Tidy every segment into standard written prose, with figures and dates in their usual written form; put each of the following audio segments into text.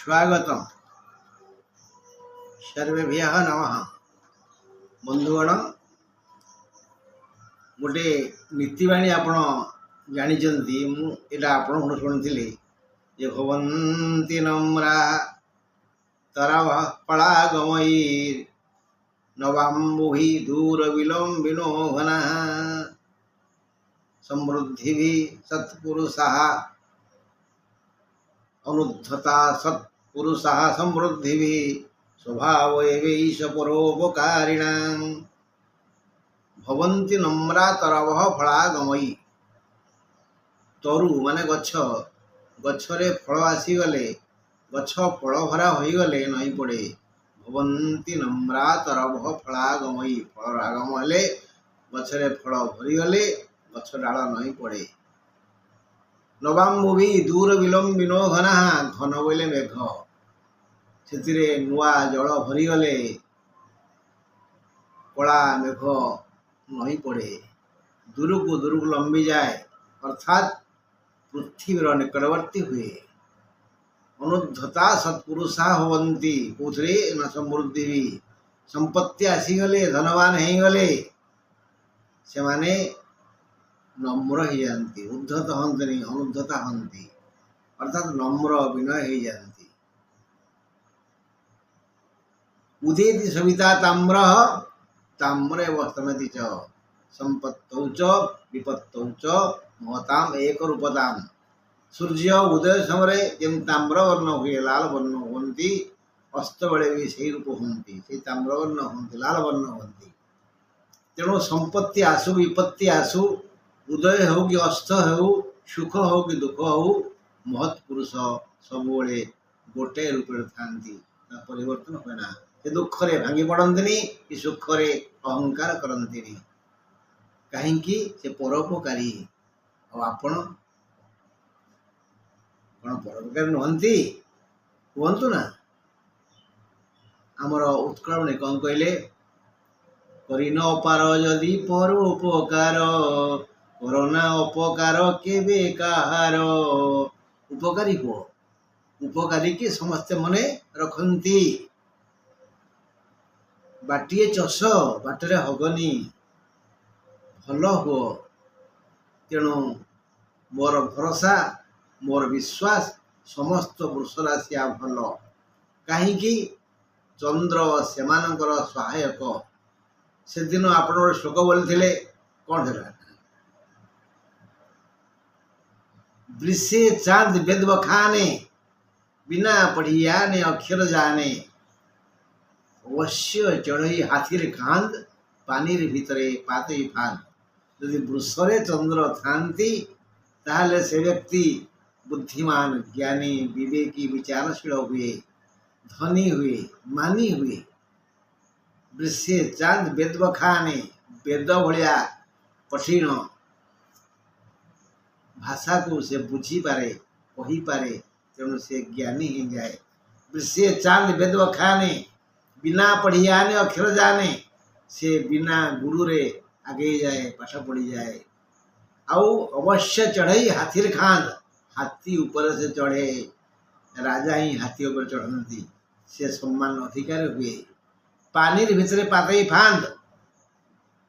स्वागतम सर्वेभ्यः नमः। बंधुगण गोटे नीतिवाणी आपण जानिचंती मुझा आपण शुणी जे भवन्ति नम्रा तरव पलागमयी नवाम्बुहि दूर विलंबिनो घनः समृद्धिभिः सत्पुरुषः अनुद्धता सत्पुरुषः समृद्धिभिः स्वभावैवैष परोपकारिणां भवन्ति नम्रा तरवः फलागमयी। तरु माने गछ गछरे फल आसीगले गछ फल भरा होईगले नहीं पड़े। भवन्ति नम्रा तरवः फलागमयी फल आगम हेले गछरे फल भरीगले गछ डाल नहीं पड़े। नवाम्बुभि दूर विलंबिनो घनः घन बोले मेघ से नुआ जल भरीगले कला मेघ नहीं पड़े दूर को लंबी जाए अर्थात पृथ्वीर निकटवर्ती हुए। अनुद्धता सत्पुरुषा होवन्ति कौथरे न समृद्धि भी संपत्ति आसीगले धनवान होगले से माने नम्र हो जाती उद्धत हंती नहीं अनुद्धता हंती अर्थात नम्र विनय हो जाती। उदेति सविता ताम्र ताम्रे वस्तमति च संपत्तौ च विपत्तौ च महताम एक रूपताम। सूर्य उदय समय जमी ताम्र वर्ण हुए लाल वर्ण होती अस्त बेले भी से रूप होती से ताम्र वर्ण होती लाल वर्ण होती। तेणु संपत्ति आसु विपत्ति आसु उदय हो कि अस्त हो सुख हो कि दुख हो महत् पुरुष सब गोटे रूप था परिवर्तन हुए ना। से दुख रे भांगी पड़ती कि सुख रे अहंकार करती कहीं से परोपकारी आपण कौन परोपकारी नुहति कहतु ना। आमर उत्कल कौन कहले करिन अपार जदि परोपकार करोना उपकार केबे कहार। उपकारी हो उपकारी की समस्ते मने रखती बाटिए चष बाटरे हगनी भल हो। तेणु मोर भरोसा मोर विश्वास समस्त वृष राशि भल कहीं चंद्र से सहायक। से दिन आप श्लोक बोली कौन है वृषे चांद वेद बखाने बिना पढ़िया ने अक्षर जाने अवश्य चढ़ई हाथी खांद पानी भितरे पाते फांद। यदि वृषरे चंद्र थांती ताहले से व्यक्ति बुद्धिमान ज्ञानी विवेकी विचारशील हुए धनी हुए मानी हुए। वृषे चांद वेद बखाने वेद भलिया कठिन भाषा को से बुझी पारे कही पारे तेणु से ज्ञानी ही जाए। वृषे चांद वेद बखाने बिना पढ़ियाने अक्षर जाने से बिना गुरु रे आगे जाए पाठ पढ़ी जाए। आउ अवश्य चढ़ई हाथी खांद हाथी ऊपर से चढ़े राजा ही हाथी ऊपर चढ़ती से सम्मान अधिकार हुए। पानी भितर पाते फांद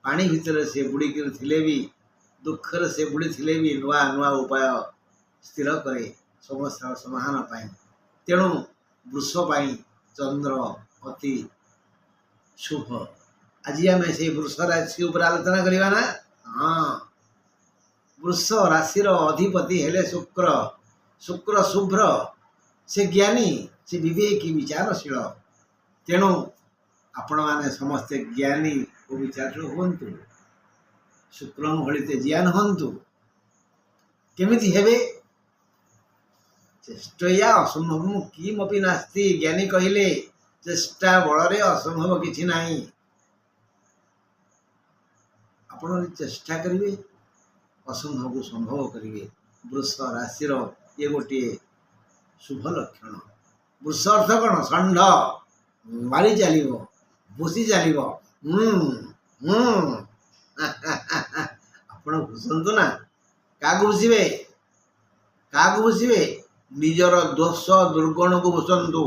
पानी भितर से बुड़ी थिले भी दुखर से बुड़ी थिले भी नुआ नुआ उपाय स्थिर करे समस्या समाधान पाए। तेणु वृष पाई चंद्र अति शुभ। आज आम से वृष राशि उपर आलोचना करवा ना। हाँ वृष राशि अधिपति हेले शुक्र शुक्र शुभ्र से ज्ञानी से विवेकी विचारशील। तेणु आपण मैंने समस्ते ज्ञानी और विचारशील हूँ शुक्र भली ज्ञान हूँ केमिति हेबे चेष्टया असंभव किमपि नास्ति। ज्ञानी कहले चेष्टा बल असंभव किछि नाही। आपण चेष्टा करिवे असंभव को संभव करिवे। वृष राशि ये गोटे शुभ लक्षण। वृष अर्थ कौन षंढ मारी चलो भूसी चलो आप घुसतु ना क्या घुसवे क्या घुसवे निजर दोष दुर्गुण को बुझंतु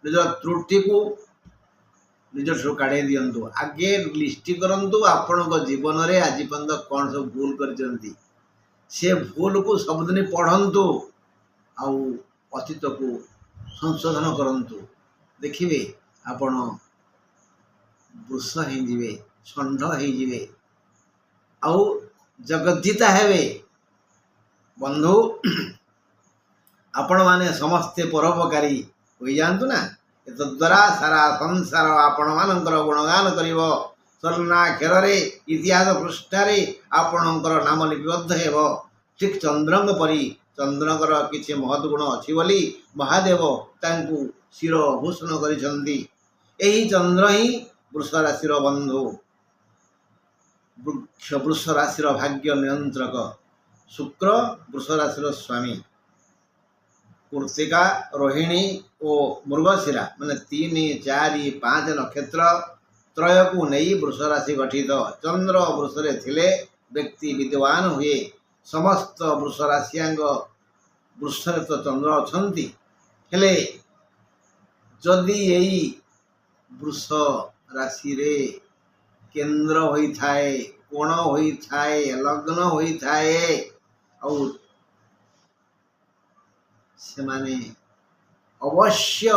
निजर त्रुटि को निज काढ़े दिंतु आगे लिस्ट करंतु आपण जीवन रे आज पर्यंत कौन सब भूल करचंती से भूल को सबदिन पढ़ंतु आउ अतीत को संशोधन करंतु देखिए आपण वृष हो षंढ हो आउ जगज्जिता हेबे बंधु आपण माने समस्ते परोपकारी हो जातु ना तद्वारा सारा संसार आपण मानकर गुणगान करिवो स्वर्णाक्षर रे इतिहास पृष्ठारे आपणकर नाम लिपिबद्ध हेबो ठीक चंद्रंग परी चंद्रकर किछि महत् गुण अछि बोली महादेव तांकु शिर भूषण करिसंती एही चंद्र ही वृष राशि बंधु वृष राशि भाग्य नियंत्रक शुक्र वृष राशि स्वामी कृत्तिका रोहिणी और मृगशिरा माने 3, 4, 5 नक्षत्र त्रय को नहीं वृष राशि गठित चंद्र वृष रे थिले व्यक्ति विद्वान हुए समस्त वृष राशियांग वृष रे तो चंद्र अछंती हेले जदि यही वृष राशि रे केंद्र होई थाए कोण होई थाए लग्न होई थाए और से माने अवश्य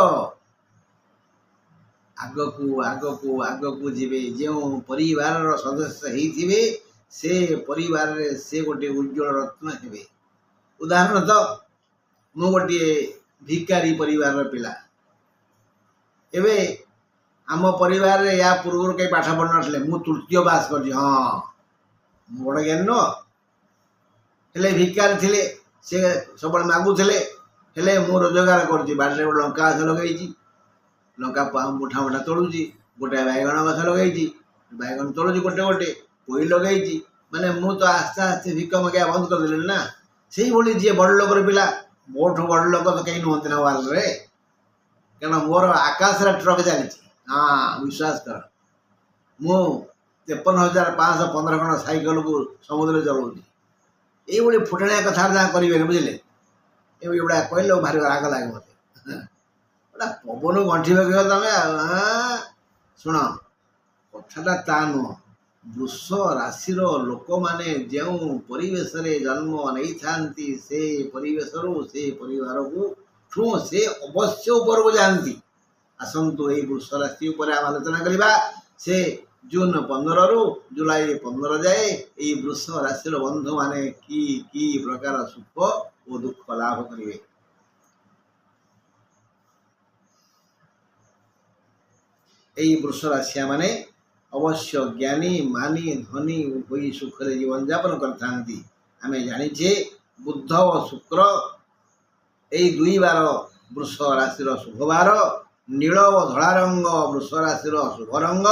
आगकू जीवे जो परिवार सदस्य ही से परिवार रे से गोटे उज्जवल रत्न हेबे उदाहरण तो मु गोटे भिकारी परिवार पिला एबे आम परिवार रे या पूर्व कई पाठ पढ़ नथिले मु तृतीय पास कर हाँ बड़ ज्ञान न हेले भिकार थिले से सब मागुथिले हेले मु रोजगार करछि बाड़े गोटे लंका गछ लगेछि लंका मुठा मुठा तोड़ुछि गोटे बैगण गछ लगेछि बैगण तोड़ुछि गोटे गोटे पोई लगेछि माने मु तो आस्ते आस्ते भिक मगिया बंद कर देले ना सेही बोली जे बड़ लोकर पिला मोठो बड़ लोक तो कहीं नहंती ना वाल रे कारण मोर आकाश रे ट्रक चली हाँ विश्वास कर मु 53,515 खंड साइकेल को समुद्र चलाऊँगी ये फुटणिया कथा जहाँ करेंगे बुझे ये कहले भारी राग लगे मत गोटा पवन गंठी लगे तुम शुण कथाटा ता नुह वृष राशि लोक मैंने जो परिवेश जन्म नहीं था से परिवेश से परिवार को से अवश्य ऊपर को जाती आसतु यही वृष राशि उपर आलोचना करवा से जून 15 रु जुलाई 15 जाए यही वृष राशि बंधु माने की प्रकार सुख और दुख लाभ करेंगे यही वृष राशि माने अवश्य ज्ञानी मानी धनी होई सुखरे जीवन यापन करथांती आमे जानिछे बुध और शुक्र यही 2 बार वृष राशि शुभ बार नील और धला रंग वृष राशि शुभ रंग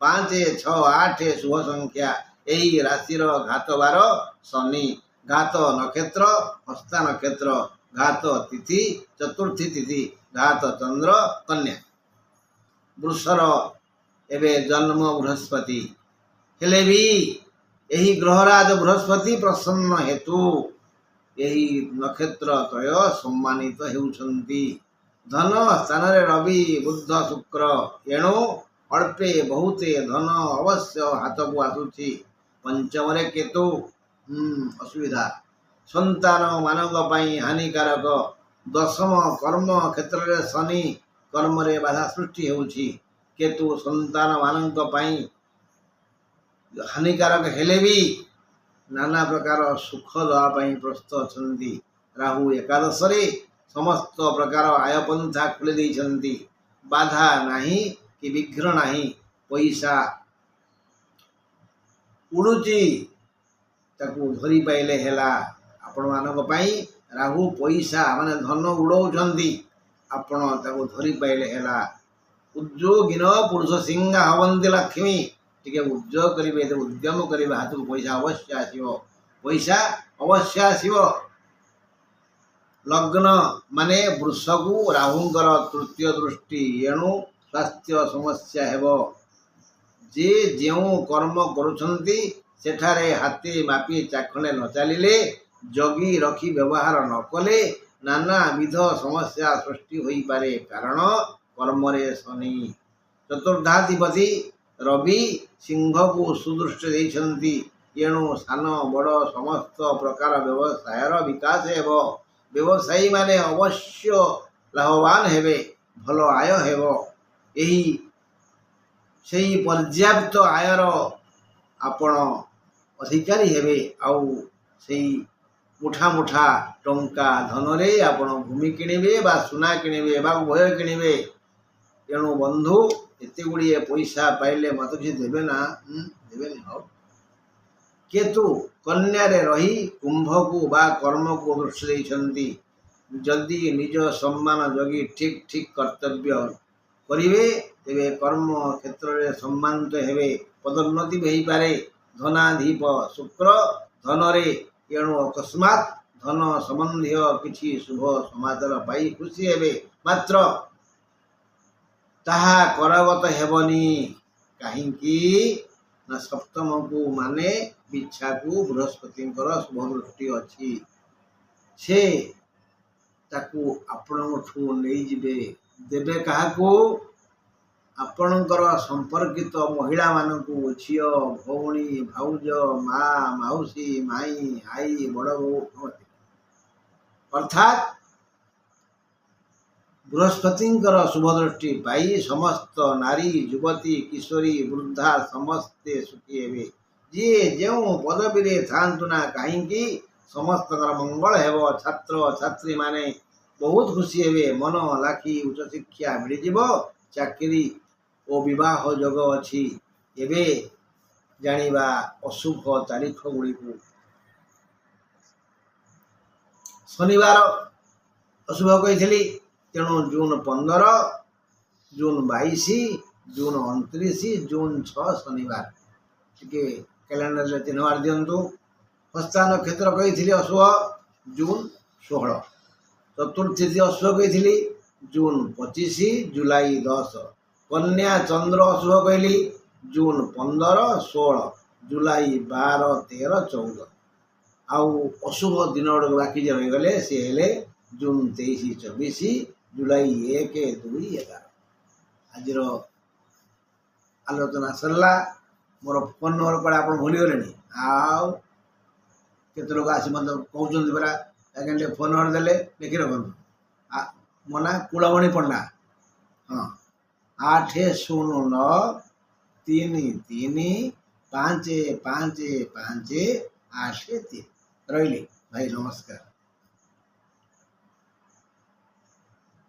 5, 6, 8 शुभ संख्या यही राशि घात बार शनि घात नक्षत्र हस्ता नक्षत्र घात तिथि चतुर्थी तिथि घात चंद्र कन्या वृषर एवं जन्म बृहस्पति हेले भी यही ग्रहराज बृहस्पति प्रसन्न हेतु यही नक्षत्र त्रय सम्मानित हेउछंती धन स्थान रवि बुध शुक्र एणु अल्पे बहुते धन अवश्य हाथ को आसुची पंचम केतु असुविधा संतान मानक हानिकारक दशम कर्म क्षेत्र में शनि कर्म रे बाधा सृष्टि होउछि केतु संतान मानक हानिकारक हेले भी नाना प्रकार सुख दवाई प्रस्तुत अछंती राहु एकादश रे समस्त प्रकार आयपंथा खोली देइछंती बाधा नहीं कि विघ्न नहीं पैसा उड़ुची ताकू धरी पाइले हेला आपण मानक पई राहु पैसा माने धन उड़ौछंती आपण ताकू धरी पाइले हेला उद्योगिन पुरुष सिंह हवंती लक्ष्मी टिके उद्योग करिवे उद्यम करिवे हाथ को पैसा अवश्य आसीबो पैसा अवश्य आसीबो लग्न माने वृष को राहुंकर तृतीय दृष्टि एणु स्वास्थ्य समस्या हेबो जे जो कर्म करुछंती सेठारे हाथी मापी चाखणे न चलिले जगी रखी व्यवहार न कले नानाविध समस्या सृष्टि होई पारे कारण कर्मरे शनि। चतुर्धाधिपति रवि सिंह को सुदृष्टि देइछन्ति एणु सान बड़ समस्त प्रकार व्यवसायर विकास हेब। व्यवसायी माने अवश्य लाभवान हेबे, भल आय हेब। एही सेही पर्याप्त आयर आपण अधिकारी हेबे। आउ सेही मुठा मुठा टंका धन रे आपण भूमि किणिबे बा सुना किणिबे बा भय किणिबे। तेणु बंधु एते गुड़िए पैसा पाइले मत किसी देवे ना, देवे नहीं। केतु कन्या रे रही कुंभ को बा कर्म को दृष्टि देइछन्ति। जदि निज सम्मान जगी ठीक ठीक कर्तव्य करिवे तेबे कर्म क्षेत्र रे सम्मानित हेबे, पदोन्नति होई पारे। धनाधिप शुक्र धन रे एणु अकस्मात धन संबंधी किछि शुभ समाचार पाई खुशी हेबे, मात्र ताहा करगत हेबनी। काहींकी ना सप्तम को माने बिच्छा को बृहस्पति शुभ दृष्टि अच्छी से ताकू आपणठू नहीं जिबे देबे काहाकू आपणकर संपर्कित महिला मानकू झियो भौणी भाउज माँ माउसी माई आई बड़ बो अर्थात बृहस्पति शुभ दृष्टि पाई समस्त नारी युवती किशोरी वृद्धा समस्ते सुखी हेबे। जी जो पदवी रे थांतु ना कहीं समस्त मंगल हेब। छात्र छात्री माने बहुत खुशी हेबे, मन लाखी उच्च शिक्षा मिल चाकरी और विवाह योग अच्छी। एबे जानिबा अशुभ तारीख गुड़ी को शनिवार अशुभ कही। तेणु जून 15, जून 22, जून 29, जून 6 शनिवार टिके कैलेंडर में 3 बार दिंतु। हस्ता नक्षत्र कही अशुभ जून 16, चतुर्थी अशुभ कही जून 25, जुलाई 10, कन्या चंद्र अशुभ कहली जून 15, 16, जुलाई 12, 13, 14। आउ अशुभ दिन गुड़ बाकी जो रहीगले सी हेले जून 23, 24, जुलाई 1, 2, 11। आज आलोचना सरला। मोर फोन नंबर पर आप भूली गले आउ केते लोग आसी मत कहते परा सेकेंड फोन नंबर देले लिखि रखु मना कुलमणि पंडा। हाँ 809 33 555 83 रही भाई नमस्कार।